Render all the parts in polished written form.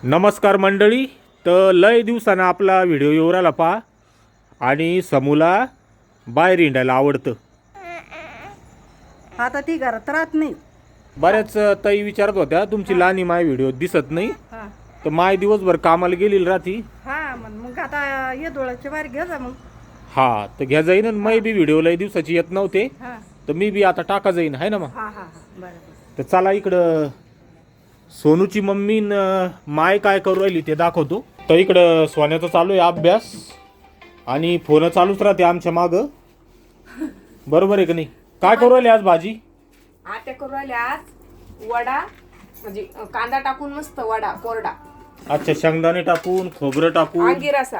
नमस्कार मंडळी. तर लय दिवसानं आपला व्हिडिओ येऊ राहिला पहा. आणि समूला बाहेर हिंडायला आवडतं. आता ती घरात राहत नाही. बऱ्याच ताई विचारत होत्या तुमची लहानी माय व्हिडिओ दिसत नाही. हा तर माय दिवसभर कामाला गेलेली राहती. हा मग आता ये डोळ्याच्या बाहेर घ्या जा मग. हा तर घ्या जाईन. आणि मै बी व्हिडिओ लय दिवसाची येत नव्हते. हा तर मी बी आता टाका जाईन आहे ना मग. हा हा बरोबर. तर चला इकडं सोनूची मम्मी न माय काय करू राहिली ते दाखवतो. तर इकडं सोन्याचा चालू आहे अभ्यास. आणि फोन चालूच राहते आमच्या मागं. बरोबर आहे का नाही? काय करू राहिली आज भाजी? आत्या करू राहिल्या आज वडा, म्हणजे कांदा टाकून मस्त वडा कोरडा, अच्छा, शेंगदाणे टाकून खोबरं टाकून अंगी रसा.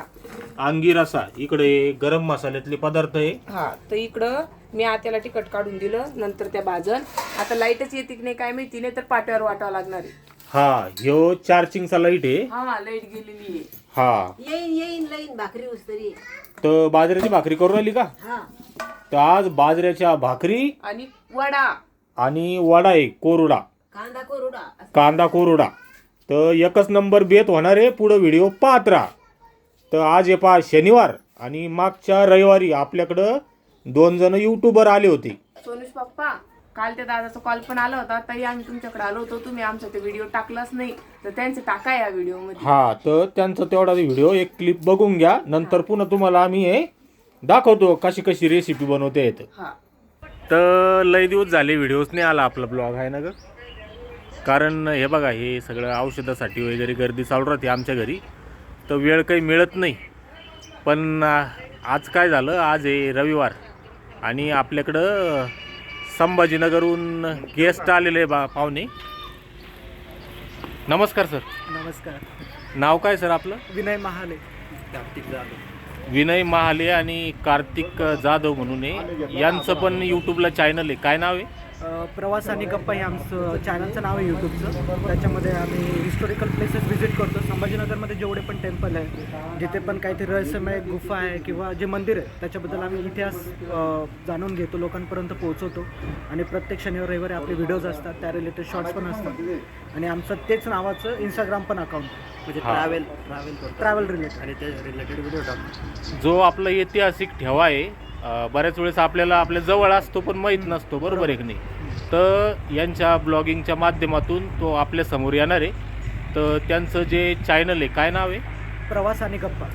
अंगी रसा. इकडे गरम मसाल्यातले पदार्थ आहे. हा तर इकडं मी आत्याला तिखट काढून दिलं, नंतर त्या भाजन. आता लाईटच येते की नाही काय माहिती, नाही तर पाट्यावर वाटावं लागणार आहे. हा ह्यो चार्जिंगचा लाईट आहे. हा लाईट गेलेली आहे. हा येईन लाईन भाकरी उस्तरी. तर बाजऱ्याची भाकरी करू राहिली का? हा तर आज बाजऱ्याच्या भाकरी आणि वडा आणि वडा आहे कोरडा, कांदा कोरडा. कांदा कोरडा. तर एकच नंबर बेत होणार आहे. पुढं व्हिडिओ पाहत राहा. तर आज हे पहा शनिवार. आणि मागच्या रविवारी आपल्याकडं 2 जण यूट्यूबर आले होते. सोनूश पप्पा, काल त्या दादाचा कॉल पण आला होता. ताई आम्ही तुमच्याकडे आलो होतो, तुम्ही आमचा ते व्हिडिओ टाकलाच नाही, तर त्यांचं टाका या व्हिडिओ मध्ये. हा तर त्यांचा तेवढा व्हिडिओ एक क्लिप बघून घ्या. नंतर पुन्हा तुम्हाला आम्ही हे दाखवतो कशी कशी रेसिपी बनवते येतं. हा तर लय दिवस झाले व्हिडिओज नाही आला आपला ब्लॉग आहे ना ग. कारण हे बघा हे सगळं औषधासाठी वगैरे गर्दी चालू राहते आमच्या घरी. तर वेळ काही मिळत नाही. पण आज काय झालं, आज आहे रविवार. आणि आपल्याकडं संभाजीनगरहून गेस्ट आलेले पाहुणे. नमस्कार सर. नमस्कार. नाव काय सर आपलं? विनय महाले. कार्तिक जाधव. विनय महाले आणि कार्तिक जाधव म्हणून आहे. यांचं पण यूट्यूबला चॅनल आहे. काय नाव आहे? प्रवास आणि गप्पा हे आमचं चॅनलचं नाव आहे यूट्यूबचं. त्याच्यामध्ये आम्ही हिस्टॉरिकल प्लेसेस व्हिजिट करतो. संभाजीनगरमध्ये जेवढे पण टेम्पल आहे, जिथे पण काहीतरी रहस्यमय गुफा आहे किंवा जे मंदिर आहे त्याच्याबद्दल आम्ही इतिहास जाणून घेतो, लोकांपर्यंत पोहोचवतो. आणि प्रत्येक शनिवार रविवारी आपले व्हिडिओज असतात, त्या रिलेटेड शॉर्ट्स पण असतात. आणि आमचं तेच नावाचं इंस्टाग्राम पण अकाउंट, म्हणजे ट्रॅव्हल रिलेटेड आणि त्या रिलेटेड व्हिडिओ टाकतो. जो आपला ऐतिहासिक ठेवा आहे, बऱ्याच वेळेस आपल्याला आपल्या जवळ असतो पण माहीत नसतो. बरोबर आहे की नाही? तर यांच्या ब्लॉगिंगच्या माध्यमातून तो आपल्या समोर येणार आहे. तर त्यांचं जे चॅनल आहे, काय नाव आहे? प्रवास आणि गप्पा.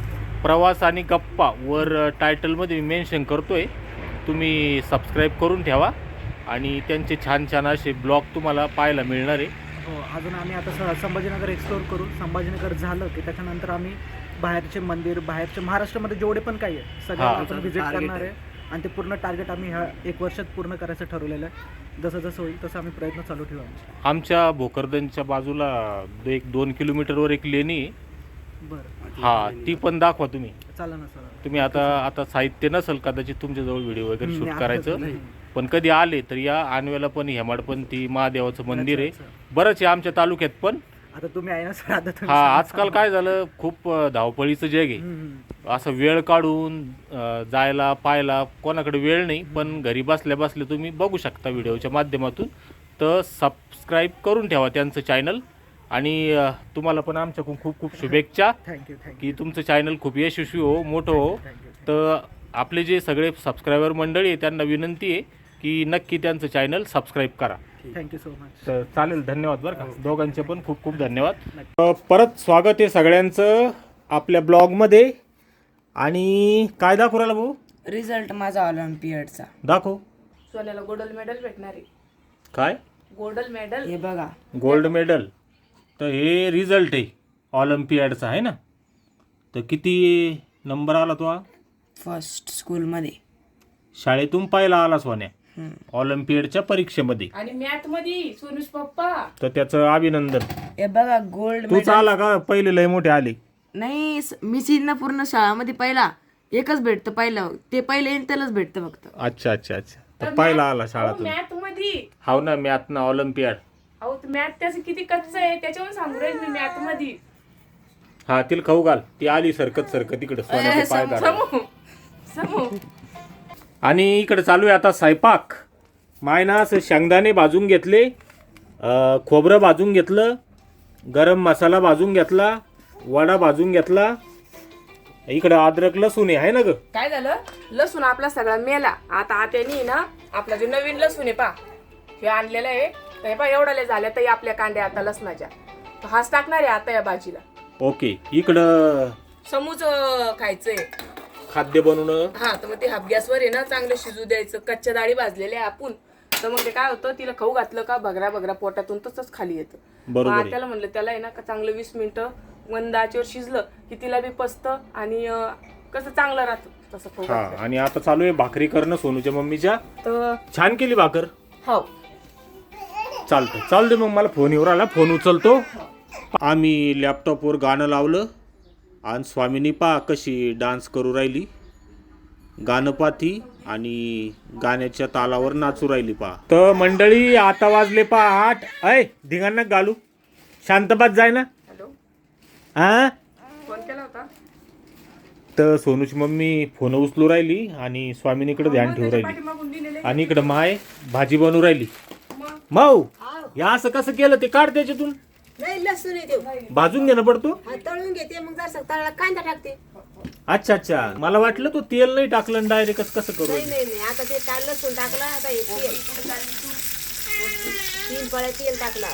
प्रवास आणि गप्पा वर टायटलमध्ये मी मेन्शन करतोय. तुम्ही सबस्क्राईब करून ठेवा. आणि त्यांचे छान छान असे ब्लॉग तुम्हाला पाहायला मिळणार आहे. हो, अजून आम्ही आता संभाजीनगर एक्सप्लोअर करू. संभाजीनगर झालं की त्याच्यानंतर आम्ही बाहेरचे मंदिर, बाहेरचे महाराष्ट्रामध्ये जेवढे पण काही आहे सगळं आपण व्हिजिट करणार आहे. आणि ते पूर्ण टार्गेट आम्ही ह्या 1 वर्षात पूर्ण करायचं ठरवलेलं आहे. जसं जसं होईल तसं आम्ही प्रयत्न चालू ठेवू. आमच्या भोकरदनच्या बाजूला 1-2 किलोमीटरवर एक लेणी आहे. बरं, हा, ती पण दाखवा तुम्ही. चालेल ना सर. तुम्ही आता साहित्य नसेल कदाचित तुमच्याजवळ व्हिडिओ वगैरे शूट आता करायचं. नाही. पण कधी आले तर या. आणव्याला पण हेमाडपंथी महादेवाचं मंदिर आहे. अच्छा. बरंच आहे आमच्या तालुक्यात पण. आता तुम्ही आहे ना सर. आता तुम्ही हा, सांगा. आजकाल काय झालं, खूप धावपळीचं जग आहे. असं वेळ काढून जायला पाहायला कोणाकडे वेळ नाही. पण घरी बसल्या बसल्या तुम्ही बघू शकता व्हिडिओच्या माध्यमातून. तर सबस्क्राईब करून ठेवा त्यांचं चॅनल. आणि तुम्हाला पण आमच्याकडून खूप खूप शुभेच्छा थँक्यू की तुमचं चॅनल खूप यशस्वी हो, मोठं हो. तर आपले जे सगळे सबस्क्रायबर मंडळी आहे त्यांना विनंती आहे की नक्की त्यांचं चॅनल सबस्क्राईब करा. Thank you so much. तर चालेल, धन्यवाद बरं का. दोघांचे पण खूप खूप धन्यवाद. परत स्वागत आहे सगळ्यांचं आपल्या ब्लॉगमध्ये. आणि काय दाखवू राहिला भाऊ? रिझल्ट माझा ऑलिम्पियडचा. दाखव. सोन्याला गोल्ड मेडल भेटणार आहे. काय गोल्ड मेडल हे बघा. Gold medal? तर हे रिझल्ट आहे ऑलिम्पियाडचा आहे ना. तर किती नंबर आला तो? फर्स्ट स्कूलमध्ये. शाळेतून पहिला आला सोन्या ऑलिम्पियाडच्या परीक्षेमध्ये. आणि मॅथ मध्ये सोनूश पप्पा. तर त्याचं अभिनंदन. हे बघा गोल्ड तूच आला का? पहिले लय मोठे आले. नाही, मी पूर्ण शाळामध्ये पहिला एकच भेटतं. पहिलं ते पहिले येईन त्यालाच भेटतं फक्त. अच्छा अच्छा अच्छा. तर पहिला आला शाळेतून. मॅथ मध्ये. हाव ना, मॅथ ना ऑलिम्पियाड. अहो मॅथ त्याचं किती कच्चं आहे त्याच्यावर सांगू राहील मी मॅथ मध्ये. हा, तिला खाऊ घाल. ती आली सरकत तिकडे सोन्याचे पाय धरायला. समू. आणि इकडे चालू आहे आता स्वयंपाक. मायना शेंगदाणे भाजून घेतले, खोबरं भाजून घेतलं, गरम मसाला भाजून घेतला, वडा भाजून घेतला, इकडं अद्रक लसूण आहे ना ग. काय झालं, लसूण आपला सगळा मेला. आता आत्यानी ना आपला जो नवीन लसूण आहे पा हे आणलेलं आहे, तर हे पा एवढ्याला झाल्या तरी आपल्या कांद्या आता लसणाच्या, तर हाच टाकणार आहे आता या भाजीला. ओके, इकडं समूच खायचंय खाद्य बनवणं. हा, तर मग ते हाफ गॅसवर आहे ना चांगलं शिजू द्यायचं. कच्च्या डाळी भाजलेल्या आपण, तर मग ते काय होतं, तिला खाऊ घातलं का भगरा भगरा पोटातून तसंच खाली येतं. बरोबर आहे. त्याला म्हणलं त्याला आहे ना का चांगलं 20 मिनिटं मंद आचेवर शिजलं की तिला बी पचतं आणि कसं चांगलं राहतं तसं खाऊ हा, घातलं. आणि आता चालू आहे भाकरी करणं सोनूच्या मम्मीच्या. तर छान केली भाकर. हो, चालते मग, मला फोन येऊन आला, फोन उचलतो. आम्ही लॅपटॉपवर गाणं लावलं आणि स्वामीनी पा कशी डान्स करू राहिली, गाणं पाती आणि गाण्याच्या तालावर नाचू राहिली पा. तर मंडळी आता वाजले पा 8. धिंगाणा घालू, शांतपात जाय ना. हॅलो, हा, फोन केला होता. तर सोनूची मम्मी फोन उचलू राहिली आणि स्वामीनीकडे ध्यान ठेवू राहिली, पाठीमागून दिलेले आणि इकडं माय भाजी बनवू राहिली. मग माऊ, या असं कसं केलं ते काढ त्याच्यातून, नाही लसूण येते भाजून घेणं पडतो. तळून घेते मग जर तळाला कांदा टाकते. अच्छा अच्छा, मला वाटलं तू तेल नाही टाकलं डायरेक्ट कसं करू. नाही नाही नाही आता ते काल लसूण टाकला, आता हे तेल 3 पळ्या तेल टाकला.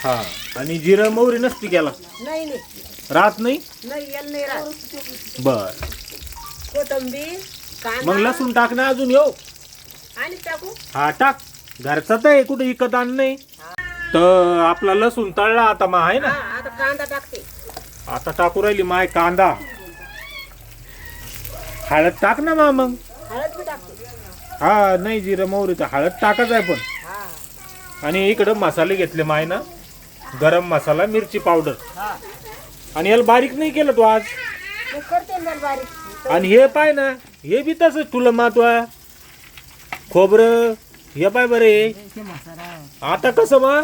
हा, आणि जिरं मोहरी नसती केला, नाही नाही राहत नाही. नाही याला नाही राहत. बर, कोथंबीर मग कांदा लसूण टाक ना अजून. येऊ, आणि टाकू. हा टाक, घरचाच आहे, कुठे विकत आण नाही. तर आपला लसूण तळला आता मा आहे ना. हा आता कांदा टाकते. आता टाकू राहिली माय कांदा. हळद टाक ना मा मग. हळद बी टाकते. हा, नाही जिरं मोहरी तर हळद टाकच आहे पण. हा आणि इकडं मसाले घेतले माय ना, गरम मसाला, मिरची पावडर. हा आणि याला बारीक नाही केलं तू आज. मग करते ना बारीक. आणि हे पाय ना, हे बी तसंच तुला महत्व आहे. खोबरं हे पाय बरे. आता कसं मा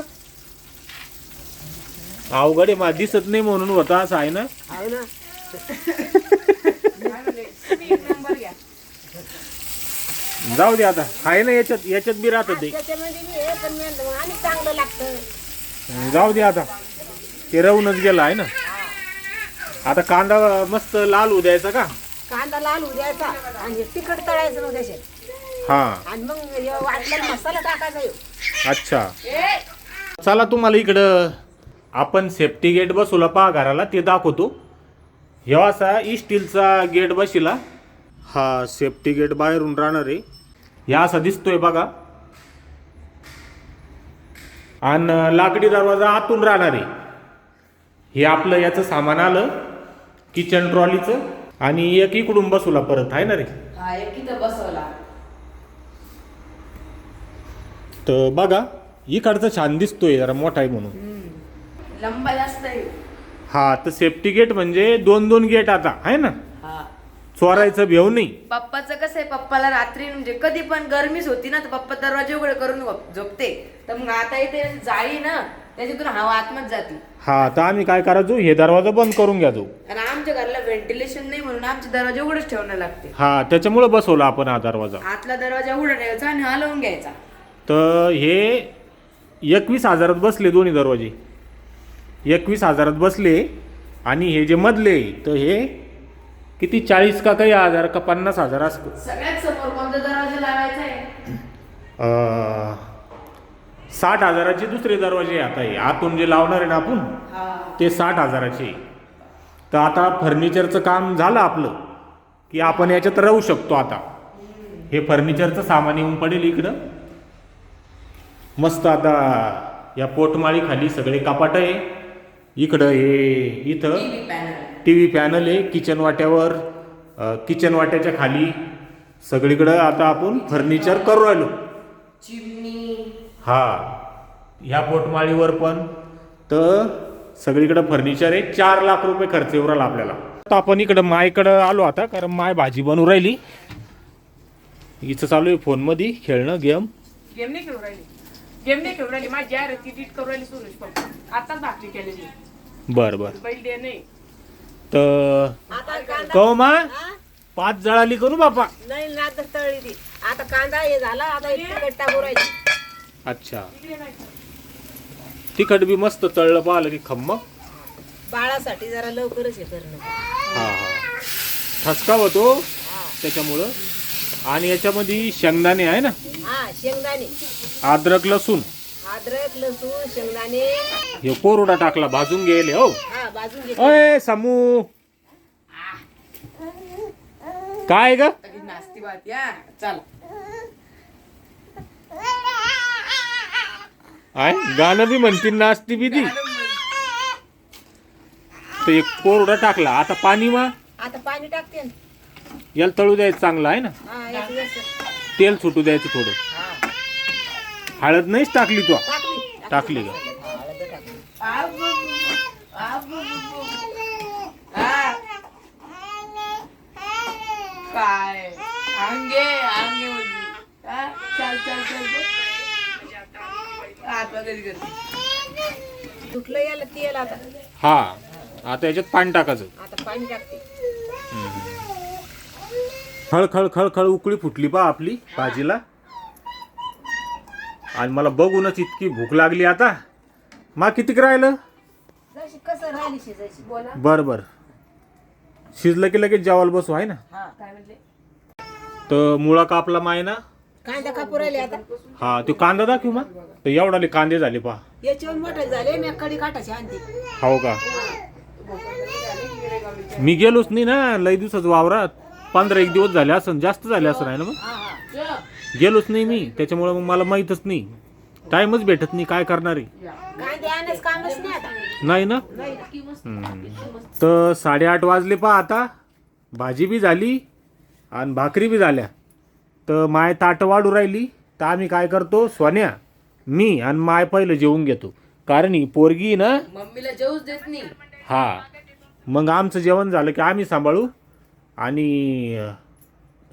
अवघड आहे मा, दिसत नाही म्हणून होता असं आहे ना. हो ना. नंबर घ्या. जाऊ दे आता, आहे ना याच्यात बी राहत ते. त्याच्यामध्ये मी हे पण मी आणलं, मग आणि चांगलं लागतं. जाऊ दे आता, ते राहूनच गेलं आहे ना. आता कांदा मस्त लाल होऊ द्यायचा का. कांदा लाल होऊ द्यायचा आणि हे तिखट तळायचं नव्हतं त्याच्यात. हा, आणि मग हे वाटलेला मसाला टाकायचा ह्यो. अच्छा. चला तुम्हाला इकडं आपण सेफ्टी गेट बसवला पहा घराला, ते दाखवतो. ह्यो असा स्टीलचा गेट बसिला. हा सेफ्टी गेट बाहेरून राहणार आहे. ह्या असा दिसतोय बघा. आणि लाकडी दरवाजा आतून राहणार आहे. हे आपलं याचं सामान आलं किचन ट्रॉलीचं. आणि एक इकडून बसवला परत आहे ना रे. हा, एक इथं बसवला. तर बघा इकडचं छान दिसतोय, जरा मोठा आहे म्हणून. लंबा जास्त आहे. हा, तर सेफ्टी गेट म्हणजे 2-2 गेट आता आहे ना. हा, चोरायचं भेव नाही. पप्पाचं कसं आहे, पप्पाला रात्री म्हणजे कधी पण गरमीच होती ना, तर पप्पा दरवाजे उघडे करून झोपते. तर मग आता इथे जाळी ना, त्याच्यातून हवा आतमध्ये जाते. हा, तर आम्ही काय करायचो, हे दरवाजा बंद करून घ्यायचो. आणि आमच्या घराला व्हेंटिलेशन नाही म्हणून आमचे दरवाजे उघडेच ठेवणं लागते. हा, त्याच्यामुळे बसवला आपण हा दरवाजा. आतला दरवाजा उघडा ठेवायचा आणि हलवून घ्यायचा. तर हे 21,000 बसले दोन्ही दरवाजे. 21,000 बसले. आणि हे जे मधले तर हे किती 40 का काही हजार का 50,000 असतं. सगळ्यात समोर कोणता दरवाजा लावायचा आहे? 60,000चे दुसरे दरवाजे आता हे आतून जे लावणार आहे ना आपण, ते 60,000चे. तर आता फर्निचरचं काम झालं आपलं की आपण याच्यात राहू शकतो. आता हे फर्निचरचं सामान येऊन पडेल इकडं मस्त. आता या पोटमाळी खाली सगळे कपाट आहे. इकडं हे इथं TV पॅनल आहे. किचन वाट्यावर, किचन वाट्याच्या खाली सगळीकडं आता आपण फर्निचर करू राहिलो. चिमणी. हा, ह्या पोटमाळीवर पण तर सगळीकडं फर्निचर आहे. 4 लाख रुपये खर्च येऊ राहिला आपल्याला. तर आपण इकडं मायकडं आलो आता, कारण माय भाजी बनवू राहिली. हिचं चालू आहे फोनमध्ये खेळणं गेम. गेम नाही खेळू राहिली. गेम नाही खेळू राहिली. माझी आर ती टीट करू राहिली सुरेश पप्पा. आताच भाकरी केलेली. बरं बरं. बैल दे नाही. तर आता कांदा कहो मा हा? 5 जळाली करू बापा. नाही नाद तळली ती. आता कांदा हे झाला, आता हे तिखट टाकू राहिली. अच्छा. तिखट बी मस्त तळलं पाहिलं की खम्म. बाळासाठी जरा लवकरच हे करणं. हा हा ठसका होतो त्याच्यामुळं. आणि याच्यामध्ये शेंगदाणे आहे ना, हा शेंगदाणे, अद्रक लसूण, अद्रक, लसूण, शेंगदाणे हे कोरडा टाकला भाजून गेले. हो हा भाजून घे. अय समू काय ग? नास्ती बात या चला. आहे गाणं बी म्हणतील नाचती बी ती. तर एक कोरडा टाकला. आता पाणी मा आता पाणी टाकते ना. याला तळू द्यायचं चांगलं आहे ना, हा याचं याचं. तेल सुटू द्यायचं थोडं. हा हळद नाहीच टाकली तू? टाकली टाकली का? हळद टाकली. काय अंगे अंगे म्हणजे चल चल चल आता कधी करते. तुटलं याला तेल आता. हा आता याच्यात पाणी टाकायचं. आता पाणी टाकते. खळ खळ खळ खळ उकळी फुटली पा आपली भाजीला. आणि मला बघूनच इतकी भूक लागली आता. मा कितीक राहिलं? जशी कसं राहिली शिजायची. बोला. बर बर शिजलं की लगेच जेवायला बसू आहे ना. हा काय म्हणले? तर मुळा कापला माय ना. कांदा कापू राहिले आता. हा तो कांदा दाखव मग. तर एवढाले कांदे झाले पा. याच्यावर मोठे झाले मी कडी काटायची आणते. हो का? मी गेलोच नाही ना लई दिवसाच वावरात. 15-1 दिवस झाले असं, जास्त झाले असं आहे ना. मग हा हा गेलोच नाही मी, त्याच्यामुळे मग मला माहीतच नाही. टाइमच भेटत नाही. काय करणार आहे? कांदे आणायचं कामच नाही आता. नाही ना. तर 8:30 वाजले पा आता. भाजी बी झाली आणि भाकरी बी झाल्या. तर माय ताट वाढू राहिली. तर आम्ही काय करतो, सोन्या मी आणि माय पहिलं जेवून घेतो. कारण ही पोरगी ना. मम्मीला जेवूच देत नाही. हा मग आमचं जेवण झालं की आम्ही सांभाळू. आणि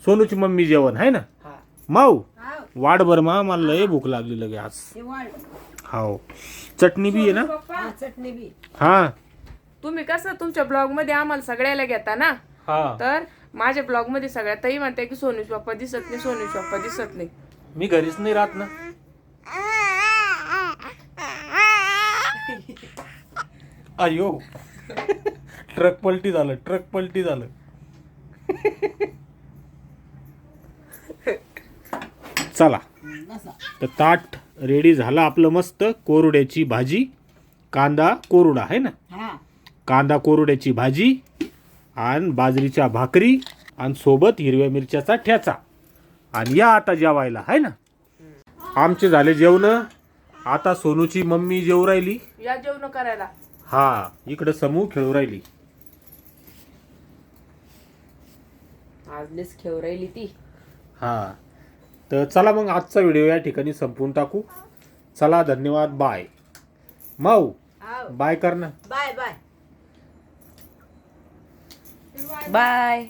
सोनूची मम्मी जेवण आहे ना. माऊ हा वाढ बर मा, मला लय भूक लागली लगे आज. हे वाढ. हो चटणी बी आहे ना. हा चटणी बी. हा तुम्ही कसं तुमच्या ब्लॉग मध्ये आम्हाला सगळ्याला घेता ना, हा तर माझ्या ब्लॉग मध्ये सगळ्यात ताई म्हणते की सोनूच पप्पा दिसत नाही, सोनूच पप्पा दिसत नाही. मी घरीच नाही राहत ना. अयो ट्रक पलटी झालं, ट्रक पलटी झालं. चला तर ताट रेडी झालं आपलं मस्त. कोरड्याची भाजी, कांदा कोरडा आहे ना, हा कांदा कोरड्याची भाजी आणि बाजरीच्या भाकरी आणि सोबत हिरव्या मिरच्याचा ठ्याचा. आणि या आता जेवायला आहे ना. आमचे झाले जेवण. आता सोनूची मम्मी जेवू राहिली. या जेवण करायला. हा इकडं समूह खेळू राहिली. आजलेच खेळ राहिली ती. हा तर चला मग आजचा व्हिडिओ या ठिकाणी संपवून टाकू. चला धन्यवाद. बाय. माऊ बाय कर ना. Bye bye bye.